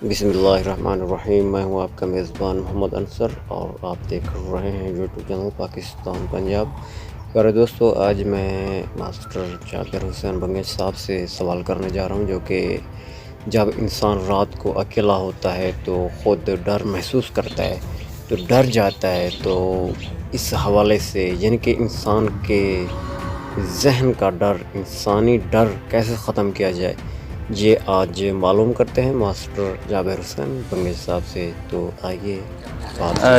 بسم اللہ الرحمن الرحیم۔ میں ہوں آپ کا میزبان محمد انصر اور آپ دیکھ رہے ہیں یوٹیوب چینل پاکستان پنجاب۔ پیارے دوستو، آج میں ماسٹر جابر حسین بنگش صاحب سے سوال کرنے جا رہا ہوں، جو کہ جب انسان رات کو اکیلا ہوتا ہے تو خود ڈر محسوس کرتا ہے، تو ڈر جاتا ہے، تو اس حوالے سے یعنی کہ انسان کے ذہن کا ڈر، انسانی ڈر کیسے ختم کیا جائے، یہ آج معلوم کرتے ہیں ماسٹر جابر حسین بنگش صاحب سے۔ تو آئیے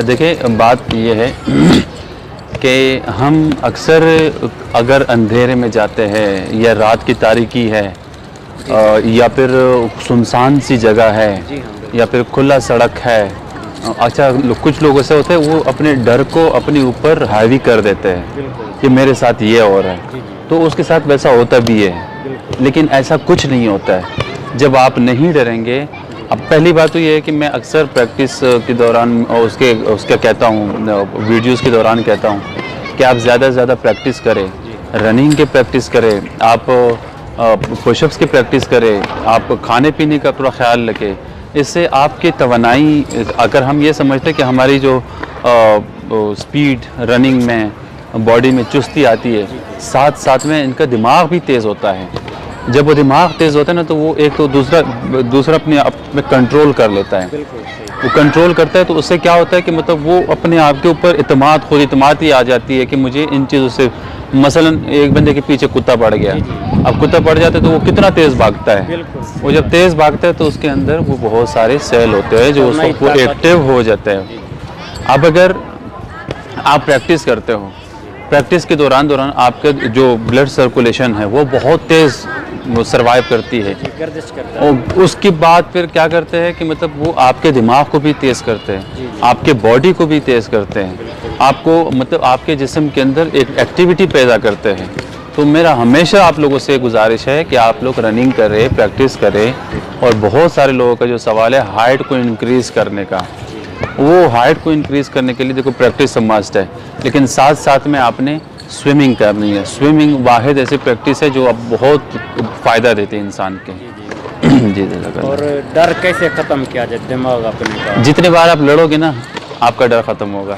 دیکھیں، بات یہ ہے کہ ہم اکثر اگر اندھیرے میں جاتے ہیں یا رات کی تاریکی ہے یا پھر سنسان سی جگہ ہے یا پھر کھلا سڑک ہے، اچھا کچھ لوگ ایسے ہوتے ہیں وہ اپنے ڈر کو اپنے اوپر حاوی کر دیتے ہیں کہ میرے ساتھ یہ ہو رہا ہے، تو اس کے ساتھ ویسا ہوتا بھی ہے، لیکن ایسا کچھ نہیں ہوتا ہے جب آپ نہیں ڈریں گے۔ اب پہلی بات تو یہ ہے کہ میں اکثر پریکٹس کے دوران اس کے کہتا ہوں، ویڈیوز کے دوران کہتا ہوں کہ آپ زیادہ سے زیادہ پریکٹس کریں، رننگ کے پریکٹس کریں، آپ پش اپس کی پریکٹس کریں، آپ کھانے پینے کا تھوڑا خیال رکھیں۔ اس سے آپ کی توانائی، اگر ہم یہ سمجھتے ہیں کہ ہماری جو سپیڈ رننگ میں باڈی میں چستی آتی ہے، ساتھ ساتھ میں ان کا دماغ بھی تیز ہوتا ہے۔ جب وہ دماغ تیز ہوتا ہے نا تو وہ ایک تو دوسرا اپنے آپ میں کنٹرول کر لیتا ہے، وہ کنٹرول کرتا ہے، تو اس سے کیا ہوتا ہے کہ مطلب وہ اپنے آپ کے اوپر خود اعتماد ہی آ جاتی ہے کہ مجھے ان چیزوں سے، مثلا ایک بندے کے پیچھے کتا پڑ گیا، اب کتا پڑ جاتا ہے تو وہ کتنا تیز بھاگتا ہے، وہ جب تیز بھاگتا ہے تو اس کے اندر وہ بہت سارے سیل ہوتے ہیں جو اس وقت وہ ایکٹیو ہو جاتے ہیں۔ اب اگر آپ پریکٹس کرتے ہو، پریکٹس کے دوران آپ کا جو بلڈ سرکولیشن ہے وہ بہت تیز سروائیو کرتی ہے، اور اس کے بعد پھر کیا کرتے ہیں کہ مطلب وہ آپ کے دماغ کو بھی تیز کرتے ہیں، آپ کے باڈی کو بھی تیز کرتے ہیں، آپ کو مطلب آپ کے جسم کے اندر ایک ایکٹیویٹی پیدا کرتے ہیں۔ تو میرا ہمیشہ آپ لوگوں سے گزارش ہے کہ آپ لوگ رننگ کریں، پریکٹس کریں، اور بہت سارے لوگوں کا جو سوال ہے ہائٹ کو انکریز کرنے کا، وہ ہائٹ کو انکریز کرنے کے لیے دیکھو پریکٹس مسٹ ہے، لیکن ساتھ ساتھ میں آپ نے سوئمنگ کرنی ہے۔ سوئمنگ واحد ایسی پریکٹس ہے جو اب بہت فائدہ دیتی ہے انسان کے۔ جی اور ڈر کیسے ختم کیا جائے دماغ اپنے کا؟ جتنے بار آپ لڑو گے نا، آپ کا ڈر ختم ہوگا۔